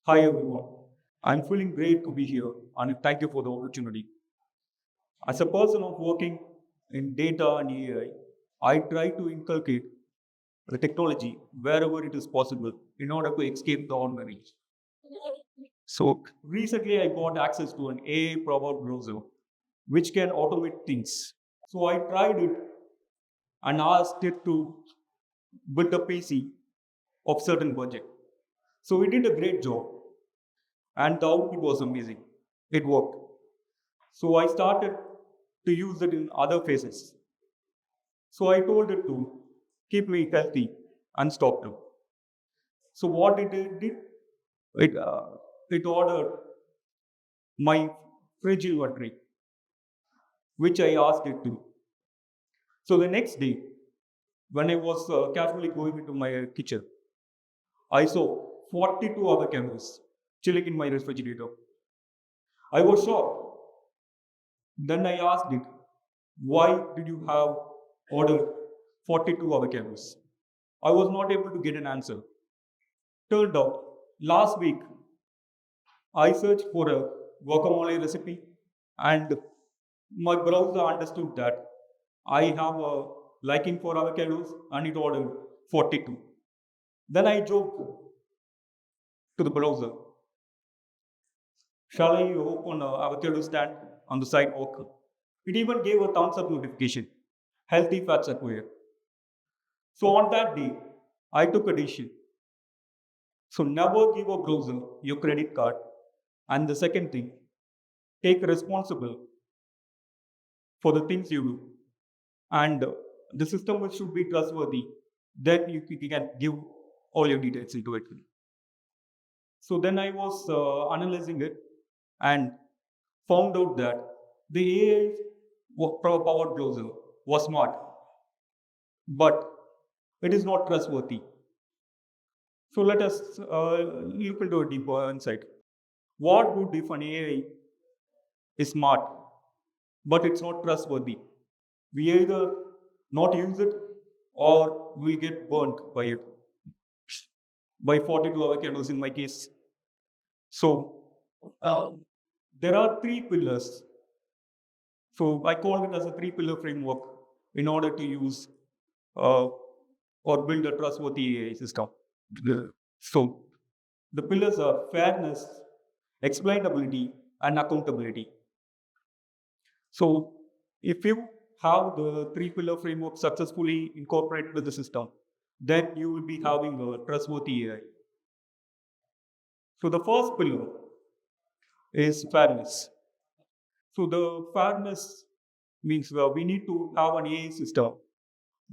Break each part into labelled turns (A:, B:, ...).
A: Hi everyone. I'm feeling great to be here and thank you for the opportunity. As a person of working in data and AI, I try to inculcate the technology wherever it is possible in order to escape the ordinary. So recently I got access to an AI powered browser which can automate things. So I tried it and asked it to build a PC of certain budget. So it did a great job and the output was amazing. It worked. So I started to use it in other phases. So I told it to keep me healthy and stopped it. So what it did, it, uh, it ordered my fridge inventory, which I asked it to. So the next day, when I was casually going into my kitchen, I saw 42 other cameras chilling in my refrigerator. I was shocked. Then I asked it, why did you have ordered 42 avocados? I was not able to get an answer. Turned out, last week I searched for a guacamole recipe and my browser understood that I have a liking for avocados and it ordered 42. Then I joked to the browser, shall I open an avocado stand on the sidewalk? It even gave a thumbs up notification. Healthy fats acquired. So on that day, I took a decision. So never give a browser your credit card. And the second thing, take responsible for the things you do. And the system should be trustworthy. Then you can give all your details into it. So then I was analyzing it and found out that the AI powered browser was smart, but it is not trustworthy. So let us look into a deeper insight. What would if an AI is smart, but it's not trustworthy? We either not use it or we get burnt by it, by 42 avocados in my case. So uh, there are three pillars. So I call it as a three pillar framework in order to use uh, or build a trustworthy AI system. So the pillars are fairness, explainability, and accountability. So if you have the three pillar framework successfully incorporated with the system, then you will be having a trustworthy AI. So the first pillar is fairness. So the fairness means we need to have an AI system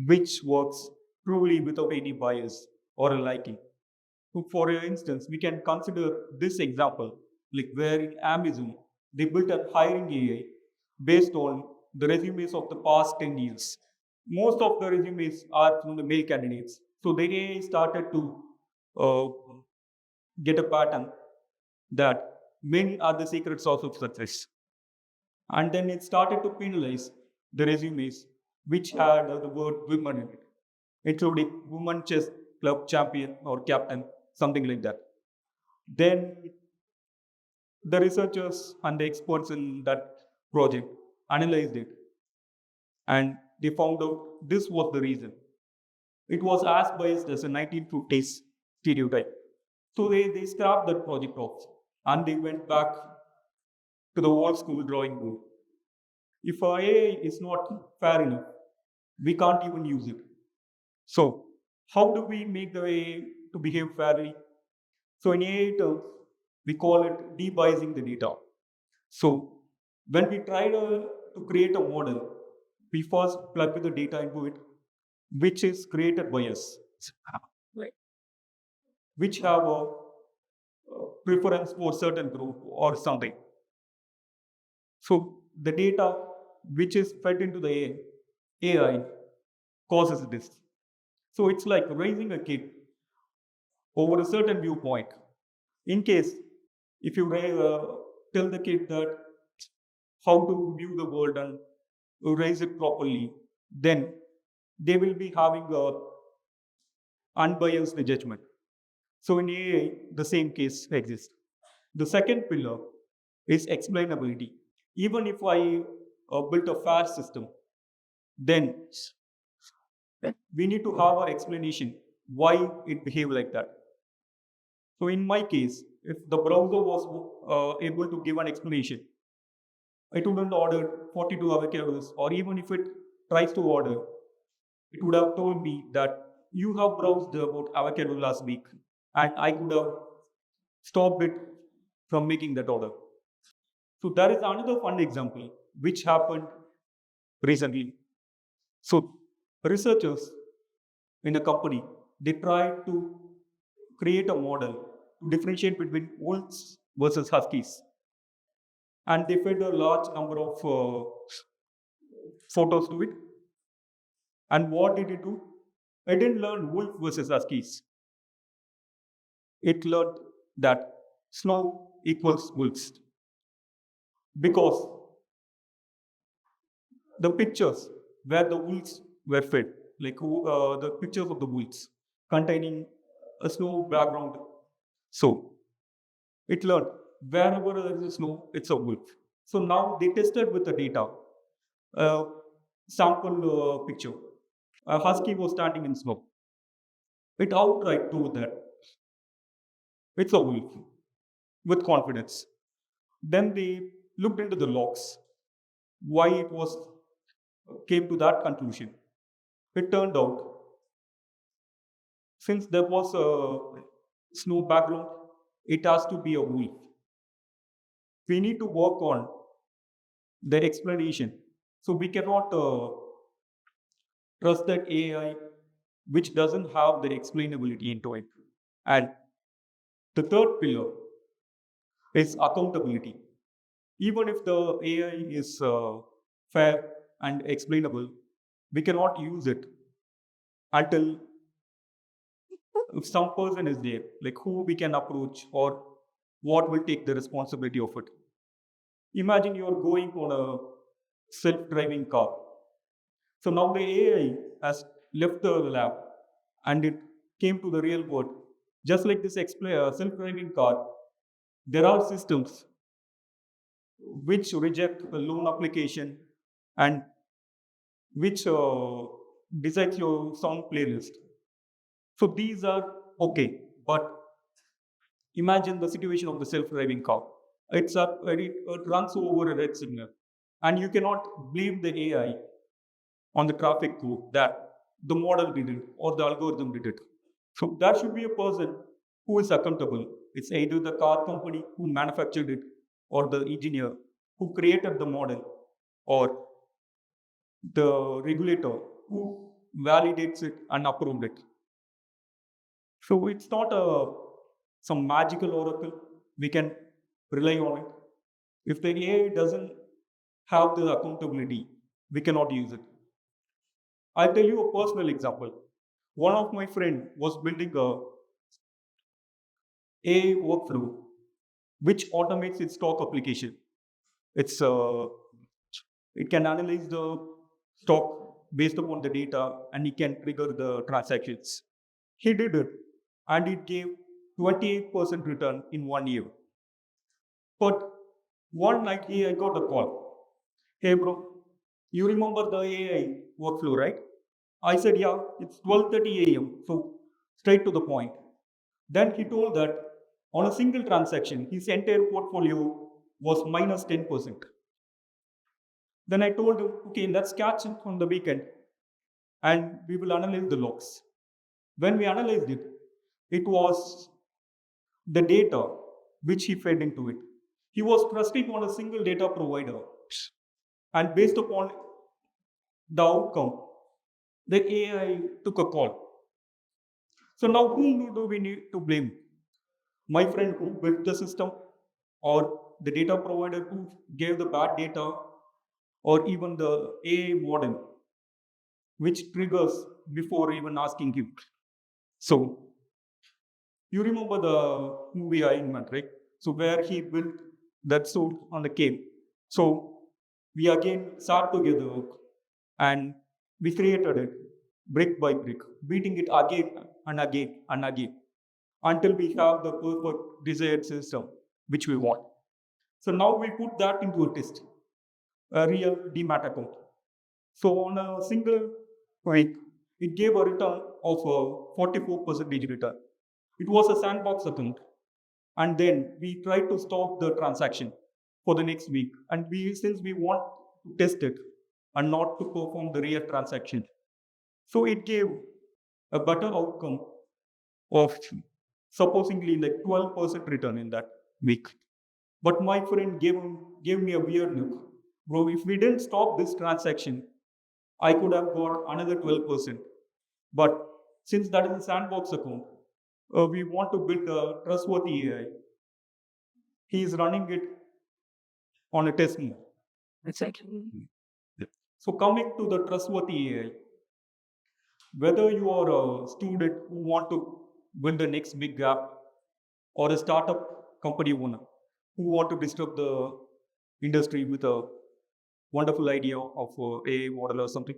A: which works truly without any bias or a liking. So for instance, we can consider this example, like where in Amazon, they built a hiring AI based on the resumes of the past 10 years. Most of the resumes are from the male candidates. So the AI started to uh, get a pattern that men are the secret source of success. And then it started to penalize the resumes which had the word women in it, including woman chess club champion or captain, something like that. Then the researchers and the experts in that project analyzed it and they found out this was the reason. It was as biased as a 1950s stereotype. So they scrapped that project off and they went back to the old school drawing board. If our AI is not fair enough, we can't even use it. So, how do we make the AI to behave fairly? So, in AI terms, we call it debiasing the data. So, when we try to create a model, we first plug the data into it, which is created by us, right, which have a preference for certain group or something. So, the data which is fed into the AI causes this. So it's like raising a kid over a certain viewpoint. In case if you tell the kid that how to view the world and raise it properly, then they will be having a unbiased judgment. So in AI, the same case exists. The second pillar is explainability. Even if I built a fair system, then we need to have an explanation why it behaved like that. So in my case, if the browser was able to give an explanation, it wouldn't order 42 avocados, or even if it tries to order, it would have told me that you have browsed about avocado last week, and I could have stopped it from making that order. So there is another fun example which happened recently. So researchers in a company, they tried to create a model to differentiate between wolves versus huskies, and they fed a large number of photos to it. And what did it do? It didn't learn wolf versus huskies. It learned that snow equals wolves, because the pictures where the wolves were fed, like the pictures of the wolves containing a snow background. So it learned wherever there is a snow, it's a wolf. So now they tested with the data, sample picture. A husky was standing in snow. It outright told that it's a wolf with confidence. Then they looked into the logs, why it was came to that conclusion. It turned out, since there was a snow background, it has to be a wolf. We need to work on the explanation. So we cannot trust that AI which doesn't have the explainability into it. And the third pillar is accountability. Even if the AI is fair and explainable, we cannot use it until if some person is there, like who we can approach or what will take the responsibility of it. Imagine you're going on a self-driving car. So now the AI has left the lab and it came to the real world. Just like this self-driving car, there are systems which reject a loan application and which decides your song playlist. So these are okay, but imagine the situation of the self-driving car. It runs over a red signal, and you cannot blame the AI on the traffic code that the model did it or the algorithm did it. So there should be a person who is accountable. It's either the car company who manufactured it, or the engineer who created the model, or the regulator who validates it and approved it. So it's not some magical oracle. We can rely on it. If the AI doesn't have the accountability, we cannot use it. I'll tell you a personal example. One of my friend was building a AI workflow which automates its stock application. It's it can analyze the stock based upon the data, and it can trigger the transactions. He did it, and it gave 28% return in 1 year. But one night I got a call. Hey bro, you remember the AI workflow, right? I said, yeah, it's 12:30 a.m. So straight to the point. Then he told that on a single transaction, his entire portfolio was minus 10%. Then I told him, okay, let's catch it on the weekend and we will analyze the logs. When we analyzed it, it was the data which he fed into it. He was trusting on a single data provider, and based upon the outcome, the AI took a call. So now whom do we need to blame? My friend who built the system, or the data provider who gave the bad data, or even the AI model which triggers before even asking him. So you remember the movie Iron Man, right? So where he built that suit on the cave. So we again sat together and we created it brick by brick, beating it again and again and again. until we have the perfect desired system which we want. So now we put that into a test, a real demat account. So on a single week, it gave a return of 44% return. It was a sandbox account. And then we tried to stop the transaction for the next week. And since we want to test it and not to perform the real transaction, so it gave a better outcome of supposedly like 12% return in that week. But my friend gave me a weird look. Bro, if we didn't stop this transaction, I could have got another 12%. But since that is a sandbox account, we want to build a trustworthy AI. He is running it on a test mode.
B: Exactly.
A: So coming to the trustworthy AI, whether you are a student who want to build the next big app or a startup company owner who want to disrupt the industry with a wonderful idea of AI model or something,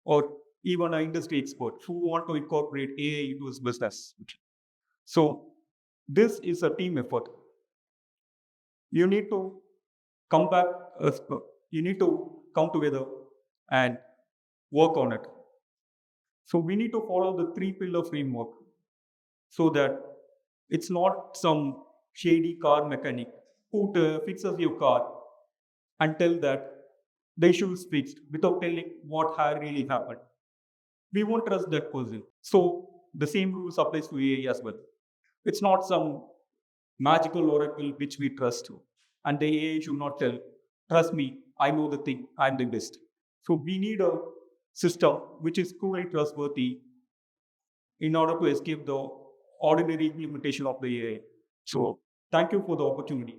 A: or even an industry expert who want to incorporate AI into his business. So this is a team effort. You need to come back, you need to come together and work on it. So we need to follow the 3 pillar framework so that it's not some shady car mechanic who fixes your car and tell that the issue is fixed without telling what had really happened. We won't trust that person. So the same rules applies to AI as well. It's not some magical oracle which we trust. And the AI should not tell, trust me, I know the thing, I'm the best. So we need a system which is truly trustworthy in order to escape the ordinary implementation of the AI. So thank you for the opportunity.